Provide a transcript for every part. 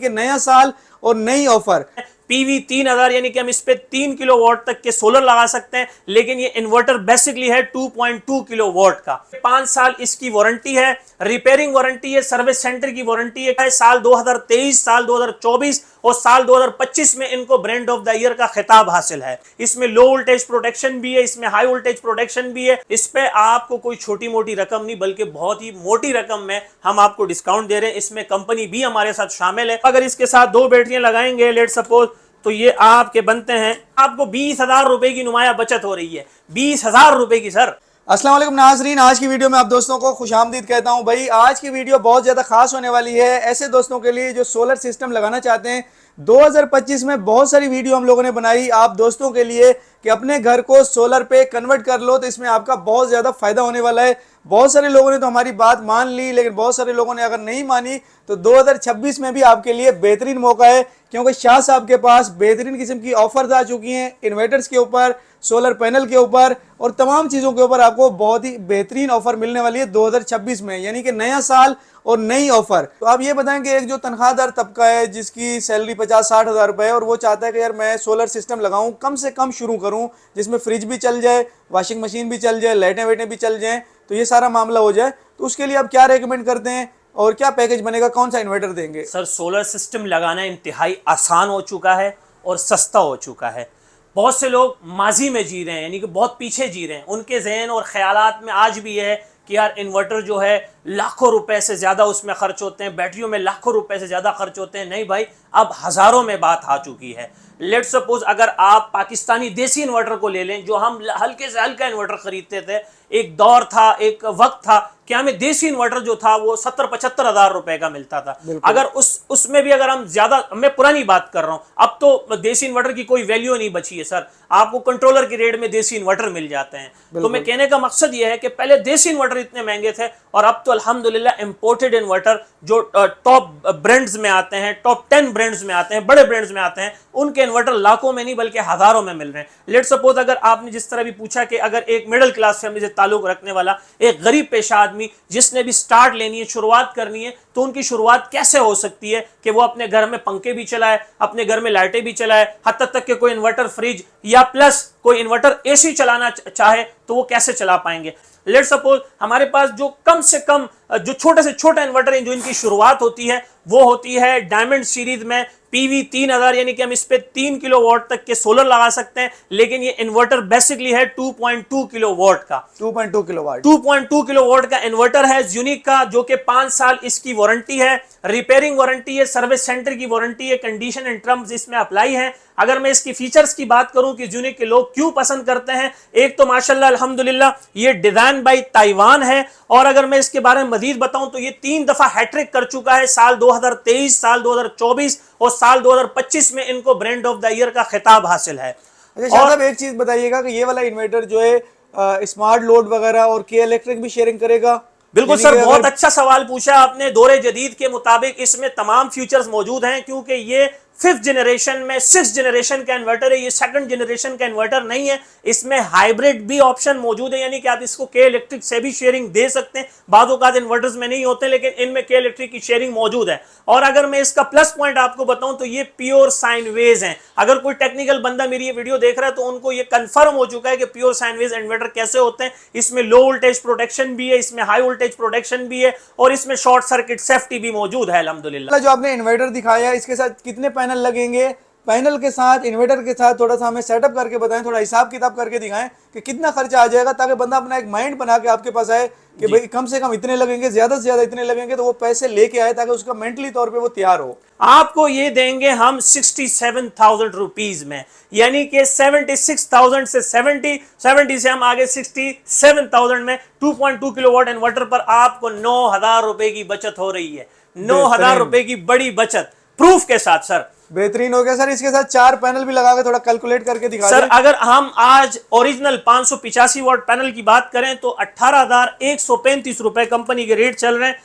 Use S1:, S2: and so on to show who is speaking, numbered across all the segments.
S1: कि नया साल और नई ऑफर
S2: पीवी 3000 यानी कि हम इस पे 3 किलोवाट तक के सोलर लगा सकते हैं, लेकिन ये इन्वर्टर बेसिकली है 2.2 किलोवाट का। 5 साल इसकी वारंटी है, रिपेयरिंग वारंटी है, सर्विस सेंटर की वारंटी है। साल 2023, साल 2024 और साल 2025 में इनको ब्रांड ऑफ द ईयर का खिताब हासिल है। इसमें लो वोल्टेज प्रोटेक्शन भी है, इसमें हाई वोल्टेज प्रोटेक्शन भी है। इस पे आपको कोई छोटी मोटी रकम नहीं बल्कि बहुत ही मोटी रकम में हम आपको डिस्काउंट दे रहे हैं। इसमें कंपनी भी हमारे साथ शामिल है। अगर इसके साथ 2 बैटरियां लगाएंगे लेट सपोज, तो ये आपके बनते हैं, आपको 20,000 रुपए की नुमाया बचत हो रही है। 20,000 रुपए की सर।
S1: अस्सलाम वालेकुम नाजरीन, आज की वीडियो में आप दोस्तों को खुशामदीद कहता हूं। भाई आज की वीडियो बहुत ज़्यादा खास होने वाली है ऐसे दोस्तों के लिए जो सोलर सिस्टम लगाना चाहते हैं। 2025 में बहुत सारी वीडियो हम लोगों ने बनाई आप दोस्तों के लिए कि अपने घर को सोलर पे कन्वर्ट कर लो, तो इसमें आपका बहुत ज़्यादा फायदा होने वाला है। बहुत सारे लोगों ने तो हमारी बात मान ली, लेकिन बहुत सारे लोगों ने अगर नहीं मानी तो 2026 में भी आपके लिए बेहतरीन मौका है, क्योंकि शाह साहब के पास बेहतरीन किस्म की ऑफर्स आ चुकी हैं इन्वर्टर्स के ऊपर, सोलर पैनल के ऊपर और तमाम चीज़ों के ऊपर। आपको बहुत ही बेहतरीन ऑफर मिलने वाली है 2026 में, यानी कि नया साल और नई ऑफर। तो आप ये बताएं कि एक जो तनख्वाहदार तबका है जिसकी सैलरी 50-60 हज़ार रुपये है और वो चाहता है कि यार मैं सोलर सिस्टम लगाऊं, कम से कम शुरू करूं जिसमें फ्रिज भी चल जाए, वॉशिंग मशीन भी चल जाए, लाइटें वाइटें भी चल जाएं, तो ये सारा मामला हो जाए, तो उसके लिए आप क्या रेकमेंड करते हैं और क्या पैकेज बनेगा, कौन सा इन्वर्टर देंगे?
S2: सर सोलर सिस्टम लगाना इंतहाई आसान हो चुका है और सस्ता हो चुका है। बहुत से लोग माजी में जी रहे हैं, यानी कि बहुत पीछे जी रहे हैं। उनके जहन और ख्यालात में आज भी है कि यार इन्वर्टर जो है लाखों रुपए से ज़्यादा उसमें खर्च होते हैं, बैटरियों में लाखों रुपए से ज़्यादा खर्च होते हैं। नहीं भाई, अब हज़ारों में बात आ चुकी है। लेट सपोज अगर आप पाकिस्तानी देसी इन्वर्टर को ले लें, जो हम हल्के से हल्का इन्वर्टर खरीदते थे, एक दौर था, एक वक्त था कि हमें देसी इन्वर्टर जो था वो 70-75 हज़ार रुपए का मिलता था। अगर उसमें भी अगर हम ज्यादा, मैं पुरानी बात कर रहा हूं, अब तो देसी इन्वर्टर की कोई वैल्यू नहीं बची है सर। आपको कंट्रोलर के रेट में देसी इन्वर्टर मिल जाते हैं। तो मैं कहने का मकसद यह है कि पहले देसी इन्वर्टर इतने महंगे थे और अब तो अल्हम्दुलिल्लाह इंपोर्टेड इन्वर्टर जो टॉप ब्रांड्स में आते हैं, टॉप 10 ब्रांड्स में आते हैं, बड़े ब्रांड्स में आते हैं, उनके इन्वर्टर लाखों में नहीं बल्कि हजारों में मिल रहे हैं। लेट सपोज अगर आपने जिस तरह भी पूछा कि अगर एक मिडिल क्लास फैमिली से ताल्लुक रखने वाला एक गरीब पेशा आदमी जिसने भी स्टार्ट लेनी है, शुरुआत करनी है, तो उनकी शुरुआत कैसे हो सकती है कि वो अपने घर में पंखे भी चलाए, अपने घर में लाइटें भी चलाए, हत्ता तक के कोई इन्वर्टर फ्रिज या प्लस कोई इन्वर्टर एसी चलाना चाहे तो वो कैसे चला पाएंगे? लेट सपोज हमारे पास जो कम से कम जो छोटे से छोटा इन्वर्टर है जो इनकी शुरुआत होती है वो होती है डायमंड सीरीज में पीवी 3000, यानी कि हम इस पे 3 किलोवाट तक के सोलर लगा सकते हैं, लेकिन ये इन्वर्टर बेसिकली है 2.2 किलोवाट का।
S1: 2.2 किलोवाट
S2: 2.2 किलोवाट का इन्वर्टर है यूनिक का, जो कि 5 साल इसकी वारंटी है, रिपेयरिंग वारंटी है, सर्विस सेंटर की वारंटी है, कंडीशन एंड टर्म्स इसमें अप्लाई है। अगर मैं इसकी फीचर्स की बात करूं कि यूनिक के लोग क्यों पसंद करते हैं, एक तो माशाल्लाह अल्हम्दुलिल्लाह ये डिजाइन बाय ताइवान है, और अगर मैं इसके बारे में मजीद बताऊं तो ये 3 दफा हैट्रिक कर चुका है। साल 2023, साल 2024 और साल 2025 में इनको ब्रांड ऑफ द ईयर का खिताब हासिल है।
S1: अच्छा साहब, एक चीज बताइएगा कि ये वाला इन्वर्टर जो है स्मार्ट लोड वगैरह और के इलेक्ट्रिक भी शेयरिंग करेगा?
S2: बिल्कुल सर, बहुत अच्छा सवाल पूछा आपने। दौरे जदीद के मुताबिक इसमें तमाम फीचर्स मौजूद हैं, क्योंकि ये 5th जनरेशन में 6th जनरेशन का इन्वर्टर है, ये 2nd जनरेशन का इन्वर्टर नहीं है। इसमें हाइब्रिड भी ऑप्शन मौजूद है, यानी कि आप इसको के इलेक्ट्रिक से भी शेयरिंग दे सकते हैं। बाज़ औक़ात इन्वर्टर्स में नहीं होते, लेकिन इनमें के इलेक्ट्रिक की शेयरिंग मौजूद है। और अगर मैं इसका प्लस पॉइंट आपको बताऊं तो ये प्योर साइन वेव हैं। अगर कोई टेक्निकल बंदा मेरी ये वीडियो देख रहा है तो उनको ये कंफर्म हो चुका है कि प्योर साइन वेव इन्वर्टर कैसे होते हैं। इसमें लो वोल्टेज प्रोटेक्शन भी है, इसमें हाई वोल्टेज प्रोटेक्शन भी है, और इसमें शॉर्ट सर्किट सेफ्टी भी मौजूद है अल्हम्दुलिल्लाह।
S1: जो आपने इन्वर्टर दिखाया इसके साथ कितने पैनल लगेंगे? पैनल के साथ, इन्वर्टर के साथ थोड़ा सा हमें सेटअप करके बताएं, थोड़ा हिसाब किताब करके दिखाएं कि कितना खर्चा आ जाएगा, ताकि बंदा अपना एक माइंड बना के आपके पास आए कि भाई कम से कम इतने लगेंगे, ज्यादा से ज्यादा इतने लगेंगे, तो वो पैसे लेके आए ताकि उसका मेंटली तौर पे वो तैयार हो।
S2: आपको ये देंगे हम 67,000 रुपीज में, यानी कि 76,000 से 70 से हम आगे 67,000 में 2.2 किलोवाट इन्वर्टर पर आपको 9,000 रुपए की बचत हो रही है। 9,000 रुपए की बड़ी बचत प्रूफ के साथ सर।
S1: बेहतरीन हो गया सर। इसके साथ 4 पैनल भी लगा के थोड़ा कैलकुलेट करके दिखा
S2: सर, अगर हम आज ओरिजिनल 585 वाट पैनल की बात करें तो 18,135 रुपए कंपनी के रेट चल रहे हैं।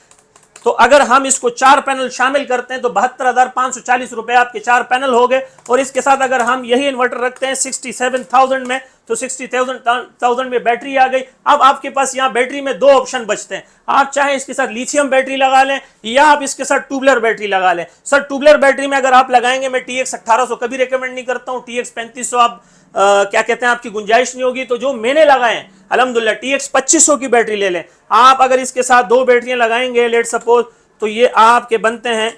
S2: तो अगर हम इसको 4 पैनल शामिल करते हैं तो 72,540 रुपए आपके 4 पैनल हो गए। और इसके साथ अगर हम यही इन्वर्टर रखते हैं 67,000 में, तो 60,000 में बैटरी आ गई। अब आपके पास यहाँ बैटरी में 2 ऑप्शन बचते हैं, आप चाहे इसके साथ लिथियम बैटरी लगा लें या आप इसके साथ ट्यूबलर बैटरी लगा लें। सर ट्यूबलर बैटरी में अगर आप लगाएंगे, मैं TX 1800 कभी रिकमेंड नहीं करता हूँ, TX 3500 आप क्या कहते हैं आपकी गुंजाइश नहीं होगी। तो जो मैंने लगाए हैं अल्हम्दुलिल्लाह TX 2500 की बैटरी ले लें आप। अगर इसके साथ 2 बैटरियां लगाएंगे लेट सपोज, तो ये आपके बनते हैं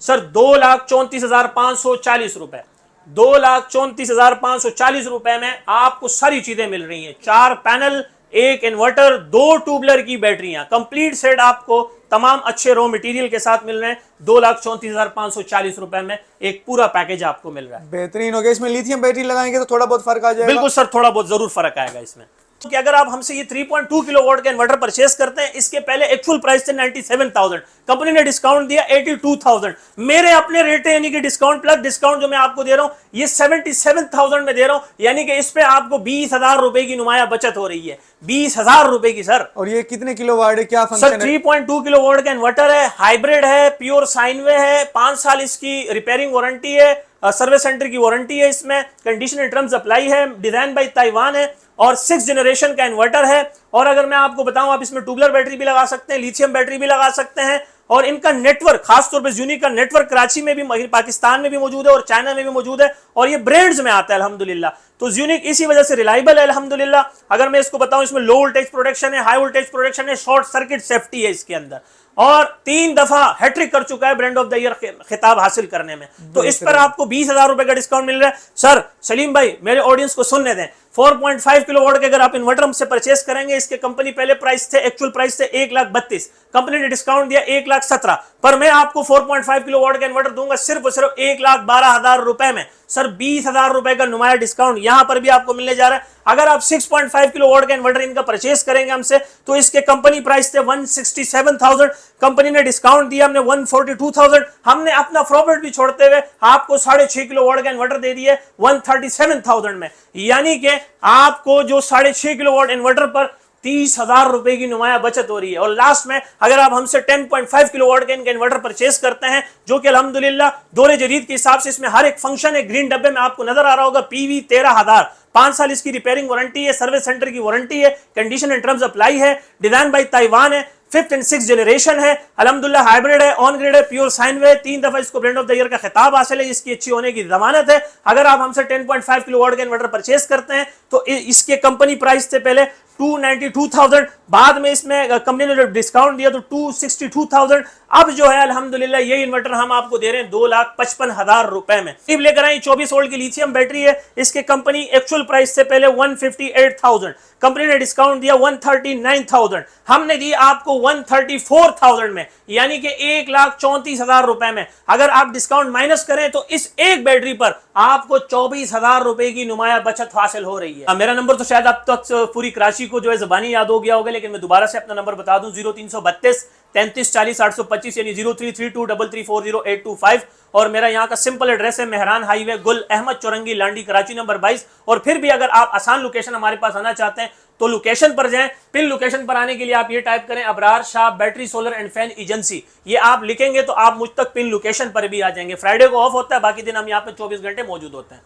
S2: सर 2,34,540 रुपए। 2,34,540 रुपए में आपको सारी चीजें मिल रही हैं, 4 पैनल, 1 इन्वर्टर, 2 ट्यूबलर की बैटरियां, कंप्लीट सेट आपको तमाम अच्छे रॉ मटेरियल के साथ मिल रहे हैं। 2,34,540 रुपए में एक पूरा पैकेज आपको मिल रहा है।
S1: बेहतरीन हो गया। इसमें लिथियम बैटरी लगाएंगे तो थोड़ा बहुत फर्क आ जाएगा।
S2: बिल्कुल सर, थोड़ा बहुत जरूर फर्क आएगा इसमें। कि अगर आप हमसे ये 3.2 किलोवाट का इन्वर्टर परचेस करते हैं, इसके पहले एक्चुअल प्राइस थे 97,000, कंपनी ने डिस्काउंट दिया 82,000। मेरे अपने रेट है, यानी कि डिस्काउंट प्लस डिस्काउंट जो मैं आपको दे रहा हूं ये 77,000 में दे रहा हूं, यानी कि इस पे आपको 20,000 रुपए की नुमाया बचत हो रही है, 20,000 रुपए की सर।
S1: और ये कितने किलोवाट है, क्या फंक्शन
S2: सर 3.2 किलोवाट का इन्वर्टर है, हाइब्रिड है, प्योर साइनवे है, 5 साल इसकी रिपेयरिंग वारंटी है, सर्विस सेंटर की वारंटी है, इसमें कंडीशन एंड टर्म्स अप्लाई है, डिजाइन बाय ताइवान है और 6 जनरेशन का इन्वर्टर है। और अगर मैं आपको बताऊं, आप इसमें ट्यूबलर बैटरी भी लगा सकते हैं, लिथियम बैटरी भी लगा सकते हैं। और इनका नेटवर्क, खासतौर पे यूनिक का नेटवर्क कराची में भी, पाकिस्तान में भी मौजूद है और चाइना में भी मौजूद है, और ये ब्रांड्स में आता है अल्हम्दुलिल्लाह। तो यूनिक इसी वजह से रिलायबल है अल्हम्दुलिल्लाह। अगर मैं इसको बताऊं, इसमें लो वोल्टेज प्रोटेक्शन है, हाई वोल्टेज प्रोटेक्शन है, शॉर्ट सर्किट सेफ्टी है इसके अंदर, और 3 दफा हैट्रिक कर चुका है ब्रांड ऑफ द ईयर खिताब हासिल करने में। तो इस पर आपको 20,000 रुपए का डिस्काउंट मिल रहा है। सर सलीम भाई, मेरे ऑडियंस को सुनने दें, 4.5 किलोवाट के अगर आप इन्वर्टर हमसे परचेस करेंगे, इसके कंपनी पहले प्राइस थे, एक्चुअल प्राइस थे 1,32,000, कंपनी ने डिस्काउंट दिया 1,17,000, पर मैं आपको 4.5 किलोवाट का इन्वर्टर दूंगा सिर्फ और सिर्फ 1,12,000 रुपए में। सर 20,000 रुपए का नुमाया डिस्काउंट यहां पर भी आपको मिलने जा रहा है। अगर आप 6.5 किलोवाट का इन्वर्टर इनका परचेस करेंगे हमसे, तो इसके कंपनी प्राइस थे 167,000, कंपनी ने डिस्काउंट दिया हमने 142,000, हमने अपना प्रॉफिट भी छोड़ते हुए आपको 6.5 किलोवाट का इन्वर्टर दे दिए 137,000 में, यानी कि आपको जो 6.5 किलोवाट इन्वर्टर पर 30,000 रुपए की नुमाया बचत हो रही है। और लास्ट में अगर आप हमसे 10.5 किलोवाट का इनका इन्वर्टर परचेस करते हैं, जो कि अल्हम्दुलिल्लाह दौरे जदीद के हिसाब से इसमें हर एक फंक्शन है, ग्रीन डब्बे में आपको नजर आ रहा होगा, PV 13,000, 5 साल इसकी रिपेयरिंग वारंटी है, सर्विस सेंटर की वारंटी है, कंडीशन एंड टर्म्स अप्लाई है, डिजाइन बाय ताइवान है, 5th एंड 6th जनरेशन है, अल्हम्दुलिल्लाह हाइब्रिड है, ऑन ग्रिड है, प्योर साइन वे, 3 दफा इसको ब्रांड ऑफ द ईयर का खिताब हासिल है, इसकी अच्छी होने की जमानत है। अगर आप हमसे 10.5 किलोवाट का इन्वर्टर परचेस करते हैं, तो इसके कंपनी प्राइस से पहले 292,000, बाद में इसमें कंपनी ने डिस्काउंट दिया तो 262,000, अब जो है अल्हम्दुलिल्लाह ये इन्वर्टर हम आपको दे रहे हैं 2,55,000 रुपए में। सिर्फ लेकर आई 24 वोल्ट की लिथियम बैटरी है, इसके कंपनी एक्चुअल प्राइस से पहले 158,000, कंपनी ने डिस्काउंट दिया 139,000, हमने दी आपको 134,000 में, यानी कि 1,34,000 रुपए में। अगर आप डिस्काउंट माइनस करें तो इस एक बैटरी पर आपको 24,000 रुपए की नुमाया बचत हासिल हो रही है। मेरा नंबर तो शायद अब तक पूरी कराची को जो है ज़बानी याद हो गया होगा, लेकिन मैं दोबारा से अपना नंबर बता दूं, 0332 3340 825, यानी 03323340,825। और मेरा यहाँ का सिंपल एड्रेस है मेहरान हाईवे, गुल अहमद चौरंगी, लांडी, कराची नंबर 22। और फिर भी अगर आप आसान लोकेशन हमारे पास आना चाहते हैं तो लोकेशन पर जाएं। पिन लोकेशन पर आने के लिए आप ये टाइप करें, Abrar Shah battery solar and fan agency, ये आप लिखेंगे तो आप मुझ तक पिन लोकेशन पर भी आ जाएंगे। फ्राइडे को ऑफ होता है, बाकी दिन हम यहाँ पे 24 घंटे मौजूद होते हैं।